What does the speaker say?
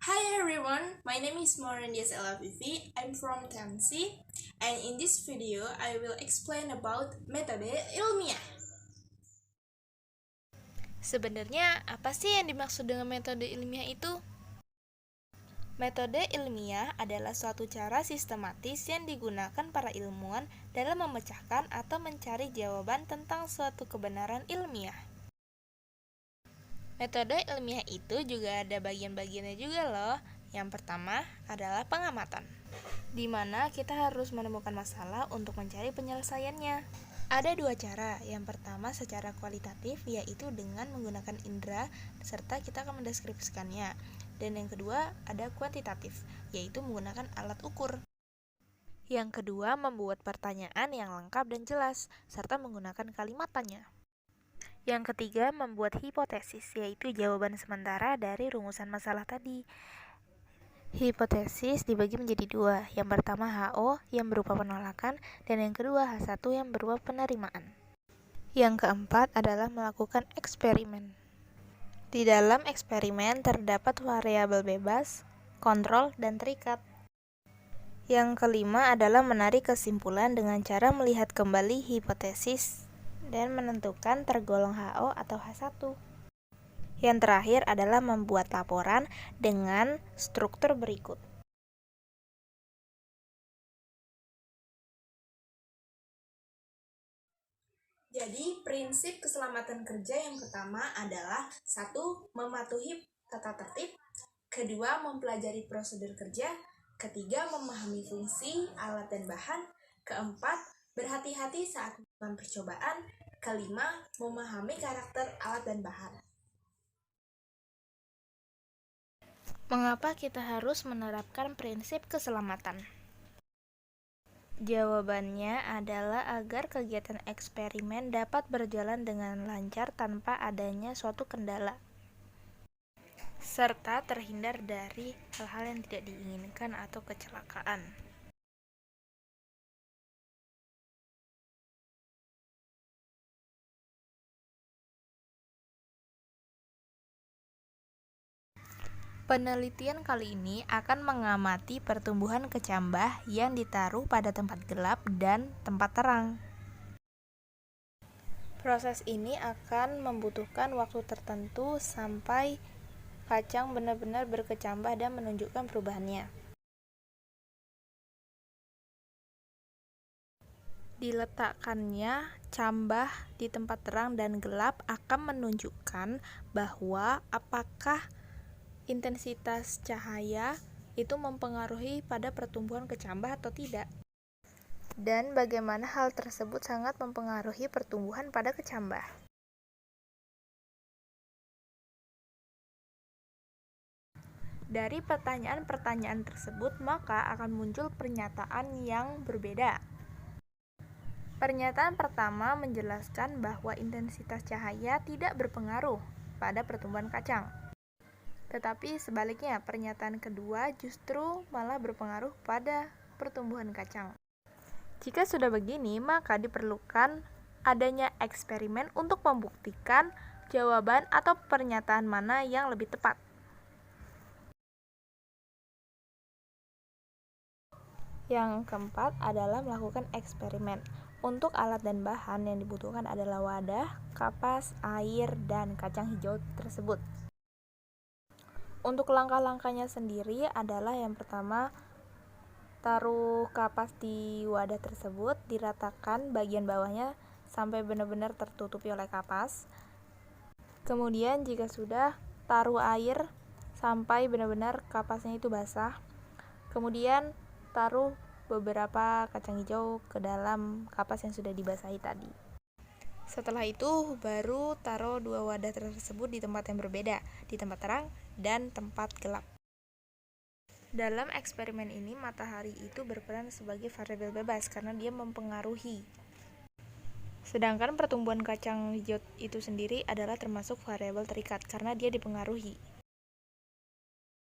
Hi everyone, my name is Morendias Elavivi. I'm from Tansi, and in this video I will explain about metode ilmiah. Sebenarnya, apa sih yang dimaksud dengan metode ilmiah itu? Metode ilmiah adalah suatu cara sistematis yang digunakan para ilmuwan dalam memecahkan atau mencari jawaban tentang suatu kebenaran ilmiah. Metode ilmiah itu juga ada bagian-bagiannya juga loh. Yang pertama adalah pengamatan, di mana kita harus menemukan masalah untuk mencari penyelesaiannya. Ada dua cara. Yang pertama secara kualitatif, yaitu dengan menggunakan indera serta kita akan mendeskripsikannya. Dan yang kedua ada kuantitatif, yaitu menggunakan alat ukur. Yang kedua membuat pertanyaan yang lengkap dan jelas, serta menggunakan kalimat tanya. Yang ketiga membuat hipotesis, yaitu jawaban sementara dari rumusan masalah tadi. Hipotesis dibagi menjadi dua. Yang pertama HO yang berupa penolakan, dan yang kedua H1 yang berupa penerimaan. Yang keempat adalah melakukan eksperimen. Di dalam eksperimen terdapat variabel bebas, kontrol, dan terikat. Yang kelima adalah menarik kesimpulan dengan cara melihat kembali hipotesis dan menentukan tergolong HO atau H1. Yang terakhir adalah membuat laporan dengan struktur berikut. Jadi, prinsip keselamatan kerja yang pertama adalah 1. Mematuhi tata tertib, kedua, mempelajari prosedur kerja, ketiga, memahami fungsi, alat dan bahan, keempat, berhati-hati saat melakukan percobaan, kelima, memahami karakter alat dan bahan. Mengapa kita harus menerapkan prinsip keselamatan? Jawabannya adalah agar kegiatan eksperimen dapat berjalan dengan lancar tanpa adanya suatu kendala, serta terhindar dari hal-hal yang tidak diinginkan atau kecelakaan. Penelitian kali ini akan mengamati pertumbuhan kecambah yang ditaruh pada tempat gelap dan tempat terang. Proses ini akan membutuhkan waktu tertentu sampai kacang benar-benar berkecambah dan menunjukkan perubahannya. Diletakkannya cambah di tempat terang dan gelap akan menunjukkan bahwa apakah intensitas cahaya itu mempengaruhi pada pertumbuhan kecambah atau tidak, dan bagaimana hal tersebut sangat mempengaruhi pertumbuhan pada kecambah. Dari pertanyaan-pertanyaan tersebut, maka akan muncul pernyataan yang berbeda. Pernyataan pertama menjelaskan bahwa intensitas cahaya tidak berpengaruh pada pertumbuhan kacang. Tetapi sebaliknya, pernyataan kedua justru malah berpengaruh pada pertumbuhan kacang. Jika sudah begini, maka diperlukan adanya eksperimen untuk membuktikan jawaban atau pernyataan mana yang lebih tepat. Yang keempat adalah melakukan eksperimen. Untuk alat dan bahan yang dibutuhkan adalah wadah, kapas, air, dan kacang hijau tersebut. Untuk langkah-langkahnya sendiri adalah yang pertama, taruh kapas di wadah tersebut, diratakan bagian bawahnya sampai benar-benar tertutupi oleh kapas. Kemudian jika sudah, taruh air sampai benar-benar kapasnya itu basah. Kemudian taruh beberapa kacang hijau ke dalam kapas yang sudah dibasahi tadi. Setelah itu baru taruh dua wadah tersebut di tempat yang berbeda, di tempat terang dan tempat gelap. Dalam eksperimen ini, matahari itu berperan sebagai variabel bebas karena dia mempengaruhi. Sedangkan pertumbuhan kacang hijau itu sendiri adalah termasuk variabel terikat karena dia dipengaruhi.